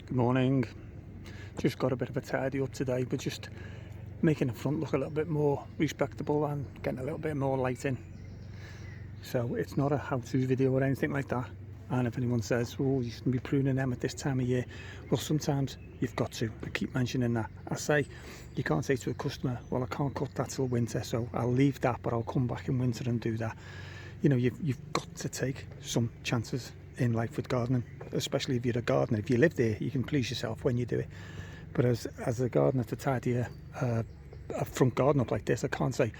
Good morning. Just got a bit of a tidy up today, but just making the front look a little bit more respectable and getting a little bit more light in. So it's not a how-to video or anything like that. And if anyone says, oh, you shouldn't be pruning them at this time of year, well, sometimes you've got to. I keep mentioning that. I say, you can't say to a customer, well, I can't cut that till winter, so I'll leave that, but I'll come back in winter and do that. You know, you've got to take some chances in life with gardening, especially if you're a gardener. If you live there, you can please yourself when you do it. But as a gardener, to tidy a front garden up like this, I can't say,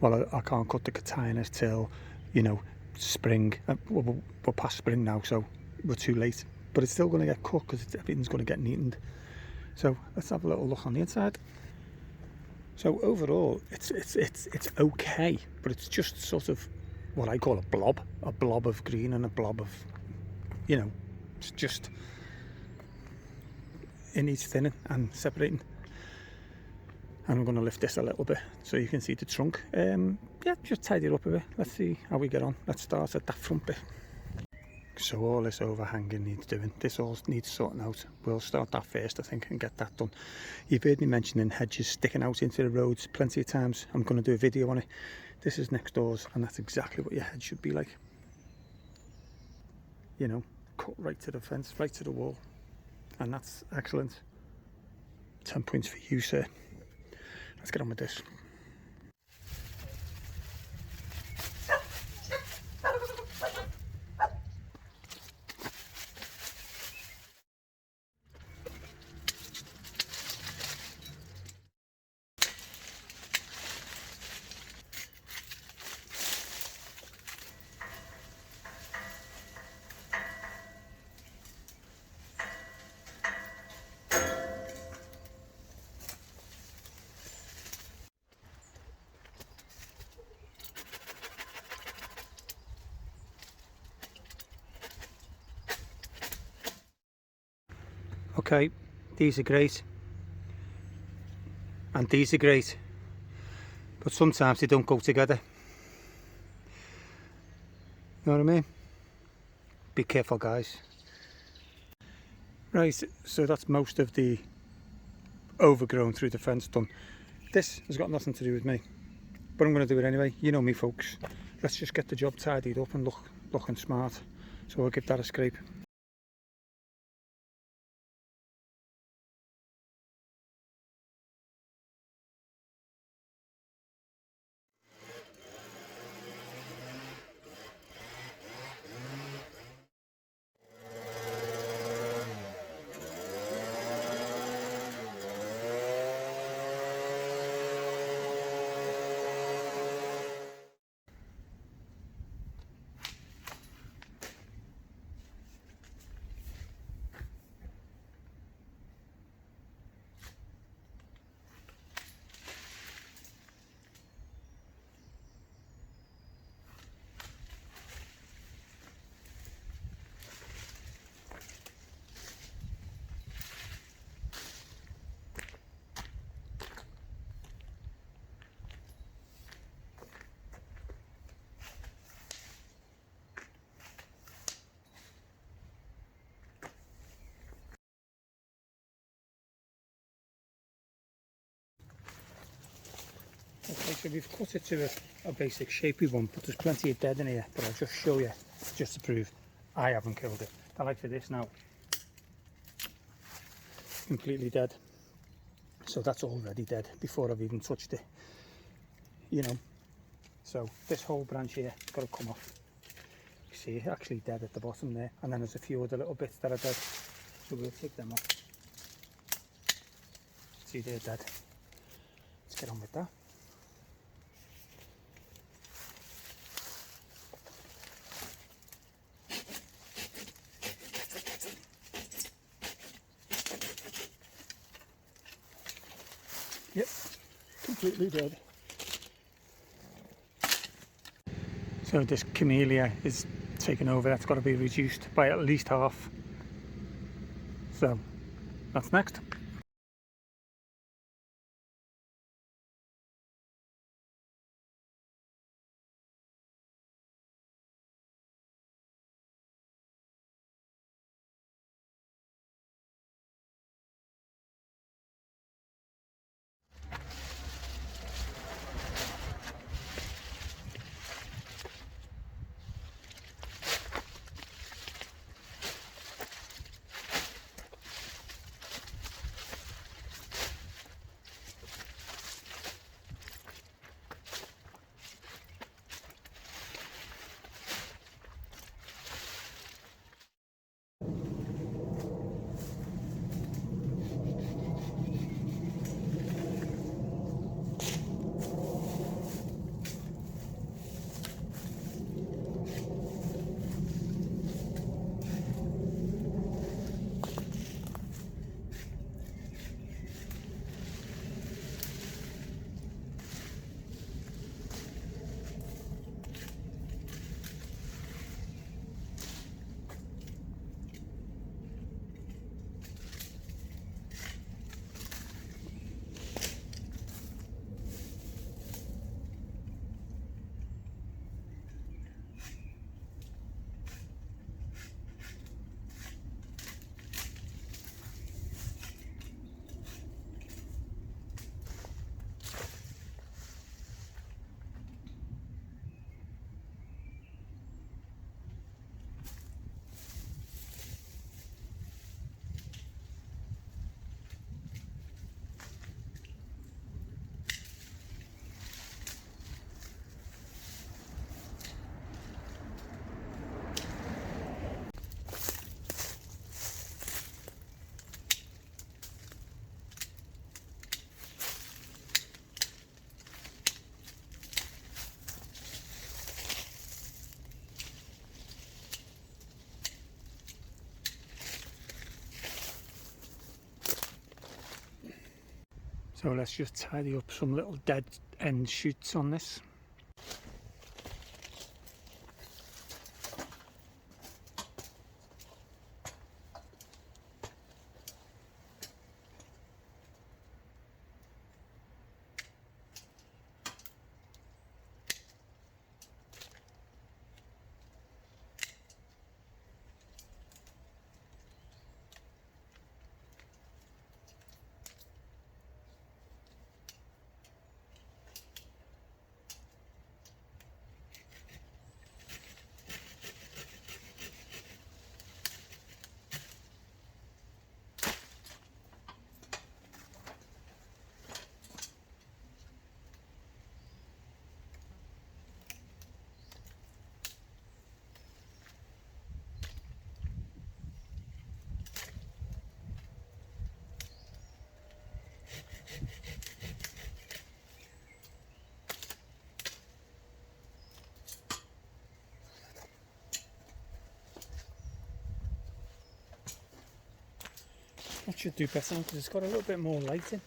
well, I can't cut the catainas till, you know, spring. We're past spring now, so we're too late. But it's still going to get cut because everything's going to get neatened. So let's have a little look on the inside. So overall, it's okay, but it's just sort of what I call a blob of green and a blob of, you know, it's just, it needs thinning and separating. And I'm going to lift this a little bit so you can see the trunk. Yeah, just tidy it up a bit. Let's see how we get on. Let's start at that front bit. So all this overhanging needs doing. This all needs sorting out. We'll start that first, I think, and get that done. You've heard me mentioning hedges sticking out into the roads plenty of times. I'm going to do a video on it. This is next doors, and that's exactly what your hedge should be like. You know, cut right to the fence, right to the wall. And that's excellent. 10 points for you, sir. Let's get on with this. Okay, these are great, and these are great, but sometimes they don't go together. You know what I mean? Be careful, guys. Right, so that's most of the overgrown through the fence done. This has got nothing to do with me, but I'm going to do it anyway. You know me, folks. Let's just get the job tidied up and looking smart. So I'll give that a scrape. Okay, so we've cut it to a basic shapey one, but there's plenty of dead in here, but I'll just show you, just to prove I haven't killed it. I like for this now, completely dead. So that's already dead before I've even touched it, you know. So this whole branch here has got to come off. You see it actually dead at the bottom there, and then there's a few other little bits that are dead. So we'll take them off. See, they're dead. Let's get on with that. Yep, completely dead. So this camellia is taken over. That's got to be reduced by at least half. So that's next. So let's just tidy up some little dead end shoots on this. That should do better because it's got a little bit more light in.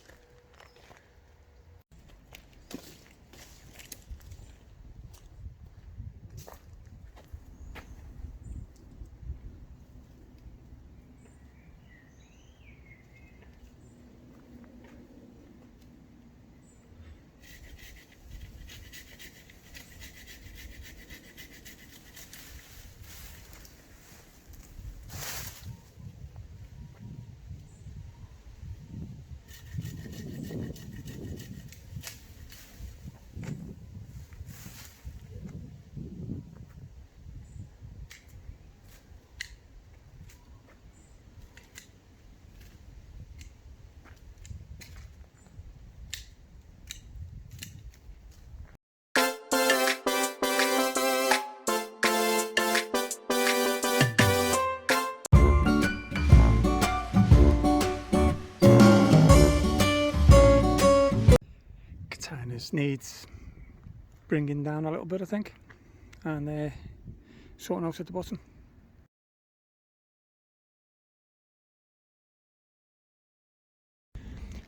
This needs bringing down a little bit, I think, and sorting out at the bottom.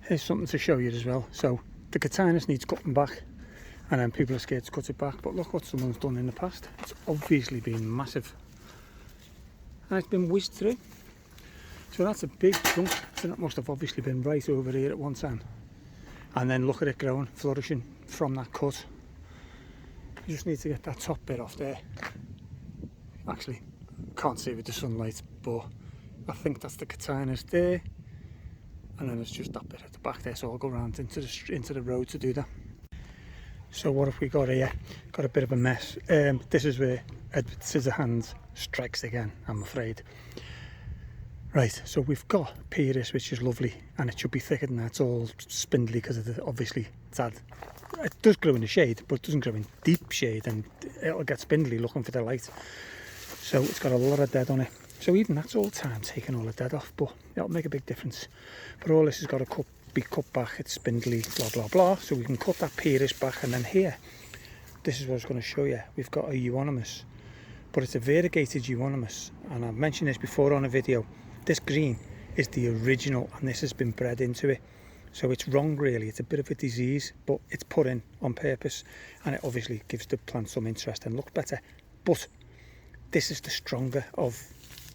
Here's something to show you as well. So the Catanus needs cutting back, and then people are scared to cut it back, but look what someone's done in the past. It's obviously been massive and it's been whizzed through. So that's a big chunk, so that must have obviously been right over here at one time. And then look at it growing, flourishing from that cut. You just need to get that top bit off there. Actually, can't see with the sunlight, but I think that's the Catanus there. And then it's just that bit at the back there, so I'll go around into the road to do that. So what have we got here? Got a bit of a mess. This is where Edward Scissorhands strikes again, I'm afraid. Right, so we've got Pyrrhus, which is lovely, and it should be thicker than that. It's all spindly because obviously it does grow in the shade, but it doesn't grow in deep shade, and it'll get spindly looking for the light. So it's got a lot of dead on it. So even that's all time taking all the dead off, but it'll make a big difference. But all this has got to be cut back. It's spindly, blah blah blah. So we can cut that Pyrrhus back, and then here, this is what I was going to show you. We've got a euonymus, but it's a variegated euonymus, and I've mentioned this before on a video. This green is the original, and this has been bred into it. So it's wrong really, it's a bit of a disease, but it's put in on purpose, and it obviously gives the plant some interest and look better. But this is the stronger of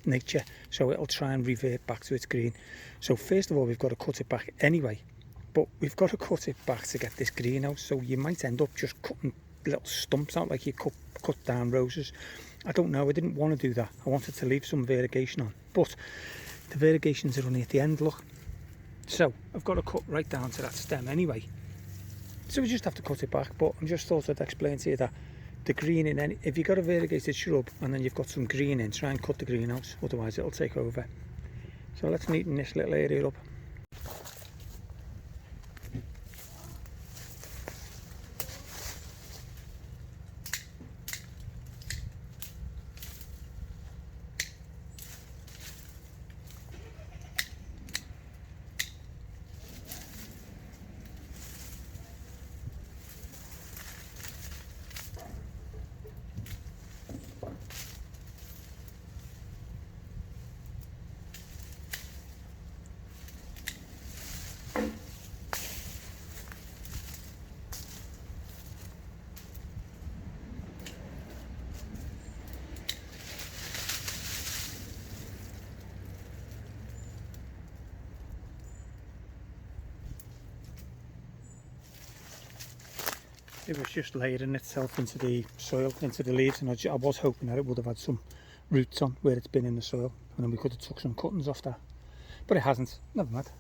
nature, so it'll try and revert back to its green. So first of all, we've got to cut it back anyway, but we've got to cut it back to get this green out. So you might end up just cutting little stumps out like you cut down roses. I don't know, I didn't want to do that. I wanted to leave some variegation on, but the variegations are only at the end, look. So I've got to cut right down to that stem anyway. So we just have to cut it back, but I just thought I'd explain to you that the green in if you've got a variegated shrub and then you've got some green in, try and cut the green out, otherwise it'll take over. So let's neaten this little area up. it was just layering itself into the soil, into the leaves, and I was hoping that it would have had some roots on where it's been in the soil, and then we could have took some cuttings off that, but it hasn't. Never mind.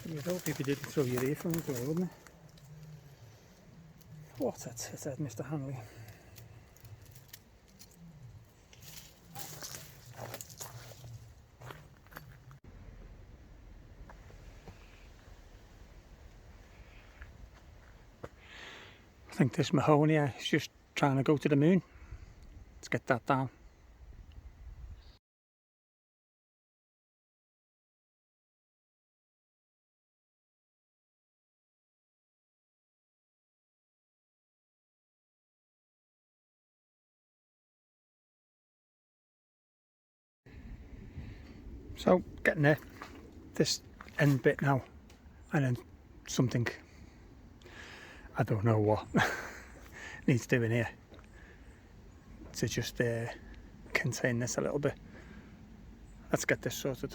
You'd hope if you didn't throw your earphones away, wouldn't it? What's that said, Mr. Hanley? I think this mahogany is just trying to go to the moon. Let's get that down. So getting there, this end bit now, and then something, I don't know what, needs doing here to just contain this a little bit. Let's get this sorted.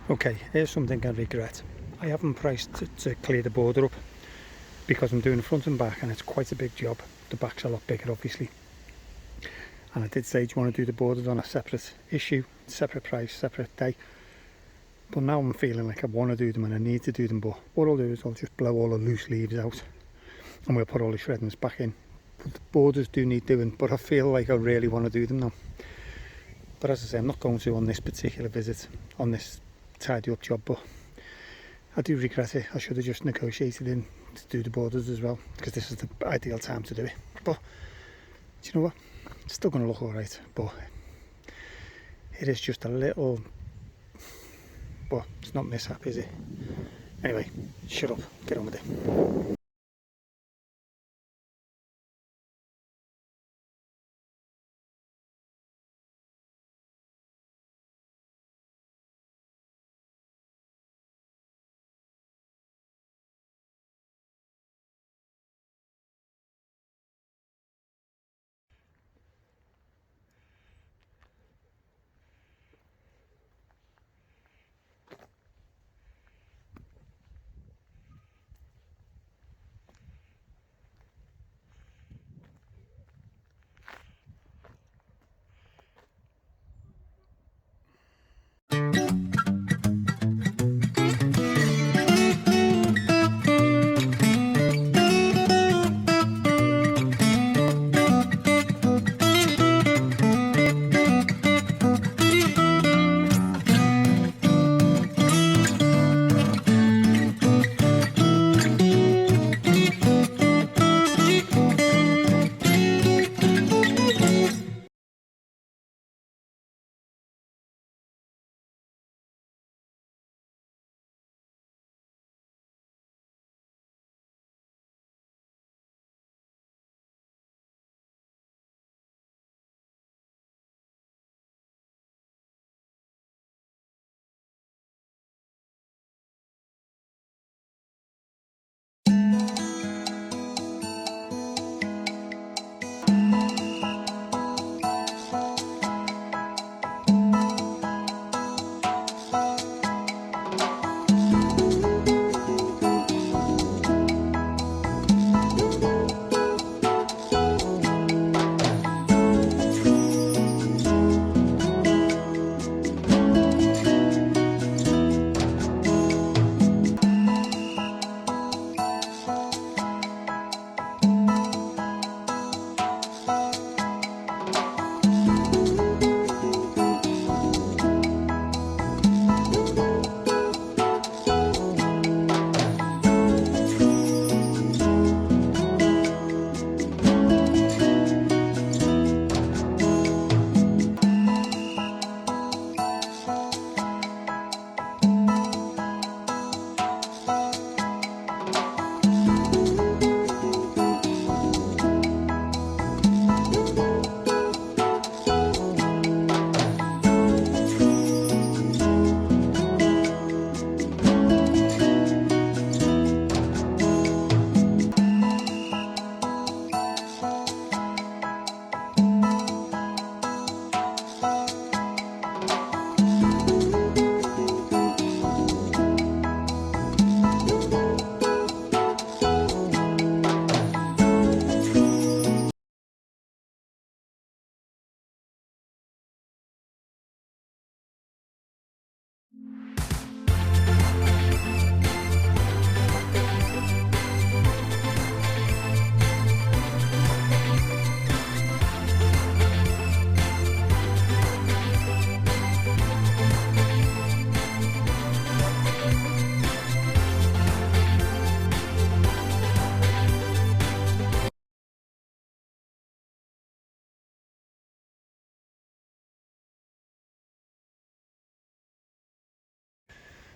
Okay, here's something I regret. I haven't priced to clear the border up because I'm doing the front and back, and it's quite a big job. The back's a lot bigger, obviously. And I did say, do you want to do the borders on a separate issue, separate price, separate day? But now I'm feeling like I want to do them and I need to do them, but what I'll do is I'll just blow all the loose leaves out and we'll put all the shreddings back in. But the borders do need doing, but I feel like I really want to do them now. But as I say, I'm not going to on this particular visit, on this tidy up job, but I do regret it. I should have just negotiated in to do the borders as well, because this is the ideal time to do it. But do you know what? It's still going to look alright, but it is just a little, but it's not mishap, is it? Anyway, shut up, get on with it.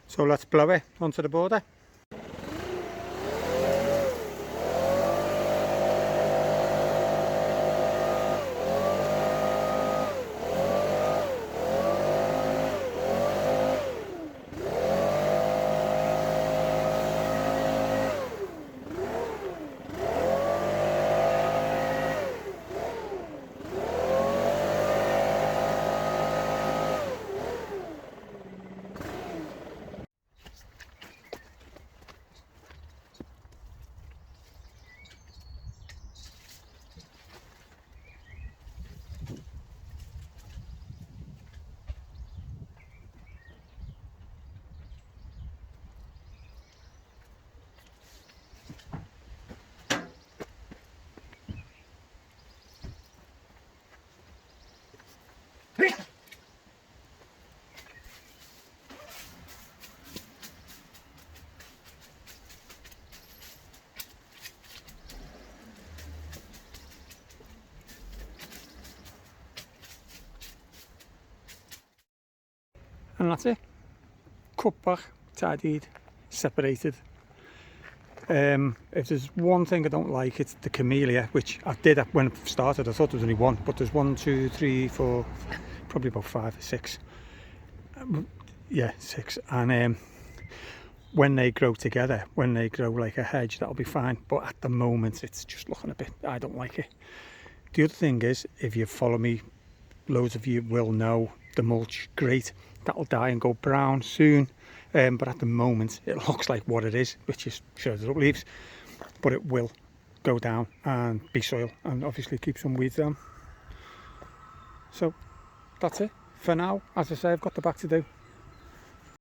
So let's blow it onto the border. And that's it. Cut back, tidied, separated. If there's one thing I don't like, it's the camellia, which I did when I started. I thought there was only one, but there's 1, 2, 3, 4, probably about 5 or 6. Yeah, 6. And when they grow together, when they grow like a hedge, that'll be fine. But at the moment, it's just looking a bit, I don't like it. The other thing is, if you follow me, loads of you will know the mulch, great. That'll die and go brown soon. But at the moment, it looks like what it is, which is shredded up leaves. But it will go down and be soil and obviously keep some weeds down. So that's it for now. As I say, I've got the back to do.